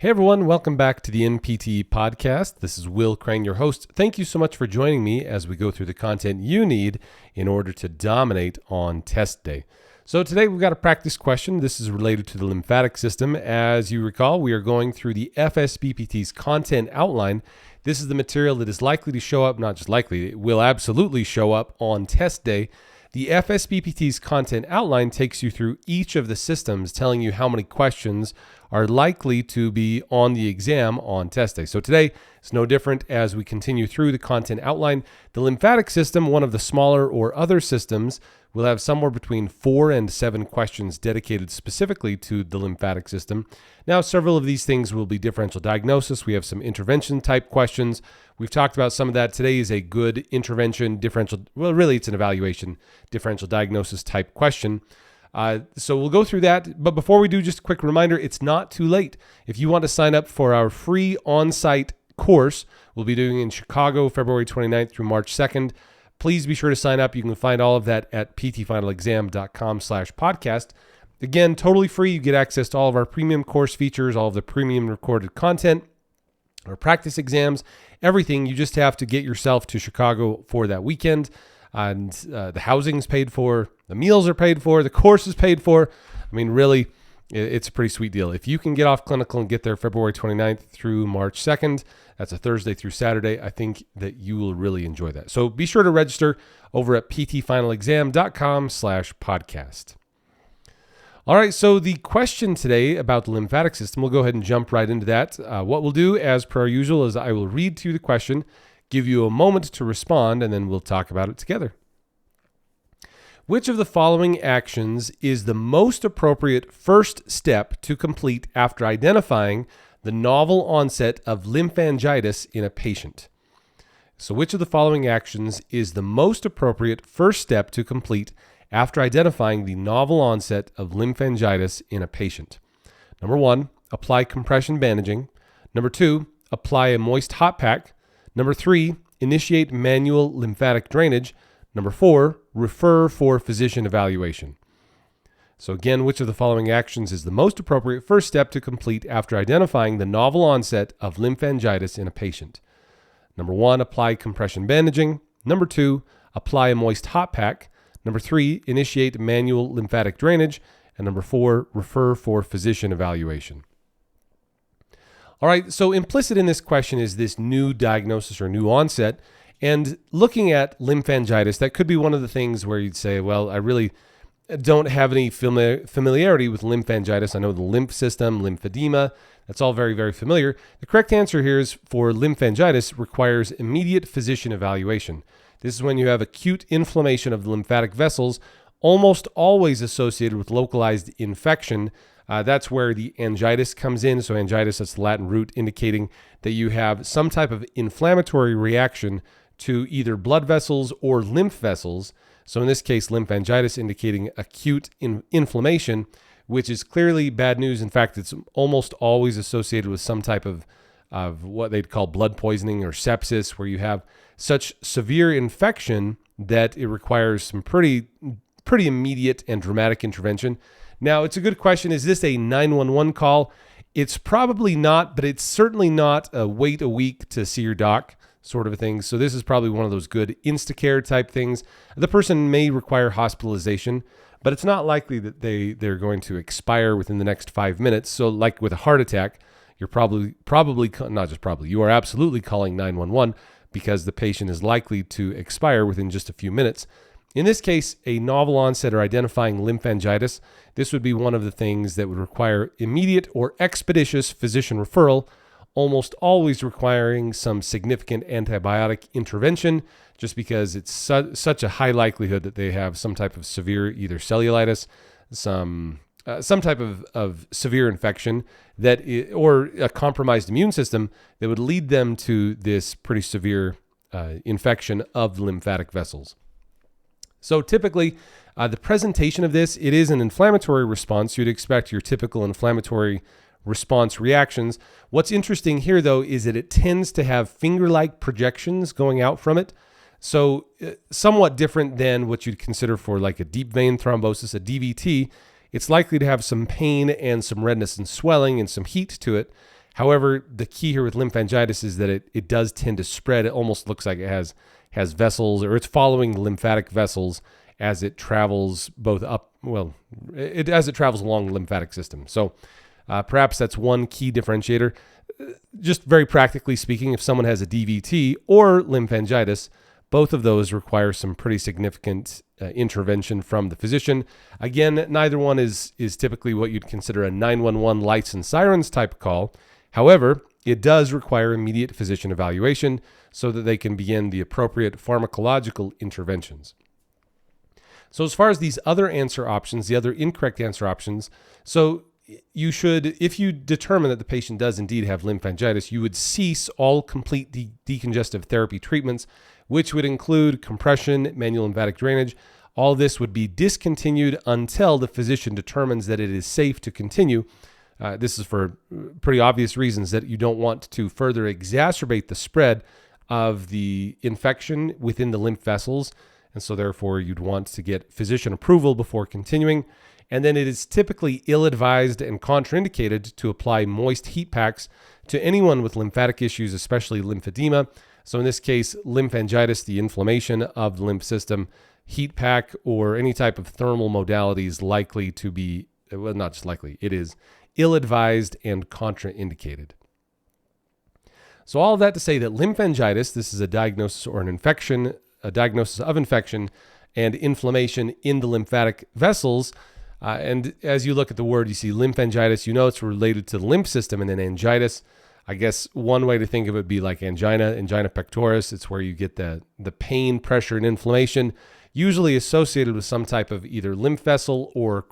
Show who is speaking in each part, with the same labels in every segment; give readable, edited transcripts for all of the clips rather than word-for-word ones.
Speaker 1: Hey everyone, welcome back to the NPTE podcast. This is Will Crane, your host. Thank you so much for joining me as we go through the content you need in order to dominate on test day. So today we've got a practice question. This is related to the lymphatic system. As you recall, we are going through the FSBPT's content outline. This is the material that is likely to show up, not just likely, it will absolutely show up on test day. The FSBPT's content outline takes you through each of the systems, telling you how many questions are likely to be on the exam on test day. So today, it's no different as we continue through the content outline. The lymphatic system, one of the smaller or other systems, will have somewhere between 4 and 7 questions dedicated specifically to the lymphatic system. Now, several of these things will be differential diagnosis. We have some intervention type questions. We've talked about some of that. Today is a good intervention differential, well, really it's an evaluation differential diagnosis type question. So we'll go through that. But before we do, just a quick reminder, it's not too late. If you want to sign up for our free on-site course, we'll be doing in Chicago, February 29th through March 2nd. Please be sure to sign up. You can find all of that at ptfinalexam.com/podcast. Again, totally free. You get access to all of our premium course features, all of the premium recorded content, our practice exams, everything. You just have to get yourself to Chicago for that weekend. And the housing's paid for, the meals are paid for, the course is paid for. I mean, really, it's a pretty sweet deal. If you can get off clinical and get there February 29th through March 2nd, that's a Thursday through Saturday, I think that you will really enjoy that. So be sure to register over at ptfinalexam.com/podcast. All right, so the question today about the lymphatic system, we'll go ahead and jump right into that. What we'll do, as per usual, is I will read to you the question, give you a moment to respond, and then we'll talk about it together. Which of the following actions is the most appropriate first step to complete after identifying the novel onset of lymphangitis in a patient? So which of the following actions is the most appropriate first step to complete after identifying the novel onset of lymphangitis in a patient? Number 1, apply compression bandaging. Number 2, apply a moist hot pack. Number 3, initiate manual lymphatic drainage. Number 4, refer for physician evaluation. So again, which of the following actions is the most appropriate first step to complete after identifying the novel onset of lymphangitis in a patient? Number 1, apply compression bandaging. Number 2, apply a moist hot pack. Number 3, initiate manual lymphatic drainage. And number 4, refer for physician evaluation. All right, so implicit in this question is this new diagnosis or new onset. And looking at lymphangitis, that could be one of the things where you'd say, well, I really don't have any familiarity with lymphangitis. I know the lymph system, lymphedema, that's all very, very familiar. The correct answer here is for lymphangitis requires immediate physician evaluation. This is when you have acute inflammation of the lymphatic vessels, almost always associated with localized infection. That's where the angitis comes in. So angitis, that's the Latin root indicating that you have some type of inflammatory reaction to either blood vessels or lymph vessels. So in this case, lymphangitis indicating acute inflammation, which is clearly bad news. In fact, it's almost always associated with some type of what they'd call blood poisoning or sepsis, where you have such severe infection that it requires some pretty immediate and dramatic intervention. Now, it's a good question. Is this a 911 call? It's probably not, but it's certainly not a wait a week to see your doc sort of a thing. So this is probably one of those good Instacare type things. The person may require hospitalization, but it's not likely that they're going to expire within the next 5 minutes. So like with a heart attack, you're probably not just probably, you are absolutely calling 911 because the patient is likely to expire within just a few minutes. In this case, a novel onset or identifying lymphangitis, this would be one of the things that would require immediate or expeditious physician referral, almost always requiring some significant antibiotic intervention, just because it's such a high likelihood that they have some type of severe either cellulitis, some type of severe infection or a compromised immune system that would lead them to this pretty severe infection of the lymphatic vessels. So typically, the presentation of this, it is an inflammatory response. You'd expect your typical inflammatory response reactions. What's interesting here, though, is that it tends to have finger-like projections going out from it. So somewhat different than what you'd consider for like a deep vein thrombosis, a DVT. It's likely to have some pain and some redness and swelling and some heat to it. However, the key here with lymphangitis is that it does tend to spread. It almost looks like it has vessels, or it's following the lymphatic vessels as it travels both up, as it travels along the lymphatic system. So perhaps that's one key differentiator. Just very practically speaking, if someone has a DVT or lymphangitis, both of those require some pretty significant intervention from the physician. Again, neither one is typically what you'd consider a 911 lights and sirens type call. However, it does require immediate physician evaluation so that they can begin the appropriate pharmacological interventions. So as far as these other answer options, the other incorrect answer options, so you should, if you determine that the patient does indeed have lymphangitis, you would cease all complete decongestive therapy treatments, which would include compression, manual lymphatic drainage. All this would be discontinued until the physician determines that it is safe to continue. This is for pretty obvious reasons, that you don't want to further exacerbate the spread of the infection within the lymph vessels. And so therefore you'd want to get physician approval before continuing. And then it is typically ill-advised and contraindicated to apply moist heat packs to anyone with lymphatic issues, especially lymphedema. So in this case, lymphangitis, the inflammation of the lymph system, heat pack or any type of thermal modality is likely to be, well, not just likely, it is ill-advised and contraindicated. So all of that to say that lymphangitis, this is a diagnosis or an infection, a diagnosis of infection and inflammation in the lymphatic vessels. And as you look at the word, you see lymphangitis, you know it's related to the lymph system, and then angitis. I guess one way to think of it would be like angina pectoris. It's where you get the pain, pressure, and inflammation, usually associated with some type of either lymph vessel or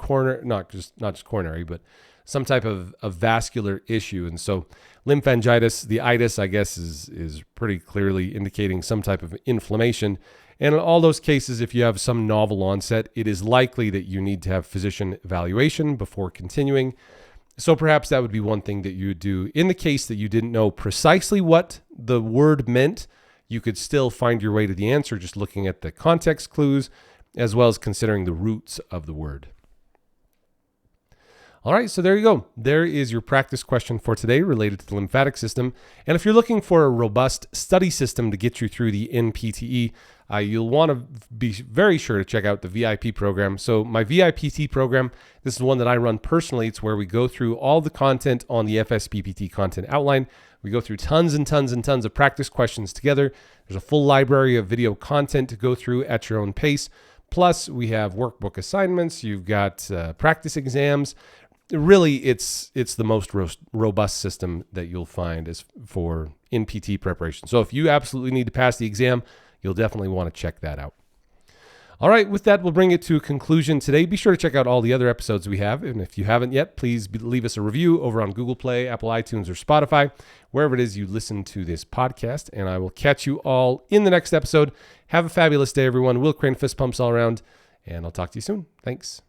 Speaker 1: not just coronary, but some type of vascular issue. And so lymphangitis, the itis, I guess, is pretty clearly indicating some type of inflammation. And in all those cases, if you have some novel onset, it is likely that you need to have physician evaluation before continuing. So perhaps that would be one thing that you would do. In the case that you didn't know precisely what the word meant, you could still find your way to the answer just looking at the context clues, as well as considering the roots of the word. All right, so there you go. There is your practice question for today related to the lymphatic system. And if you're looking for a robust study system to get you through the NPTE, you'll want to be very sure to check out the VIP program. So my VIPT program, this is one that I run personally. It's where we go through all the content on the FSPPT content outline. We go through tons and tons and tons of practice questions together. There's a full library of video content to go through at your own pace. Plus, we have workbook assignments. You've got practice exams. Really, it's the most robust system that you'll find as for NPT preparation. So if you absolutely need to pass the exam, you'll definitely want to check that out. All right, with that, we'll bring it to a conclusion today. Be sure to check out all the other episodes we have. And if you haven't yet, please leave us a review over on Google Play, Apple iTunes, or Spotify, wherever it is you listen to this podcast. And I will catch you all in the next episode. Have a fabulous day, everyone. Will Crane fist pumps all around, and I'll talk to you soon. Thanks.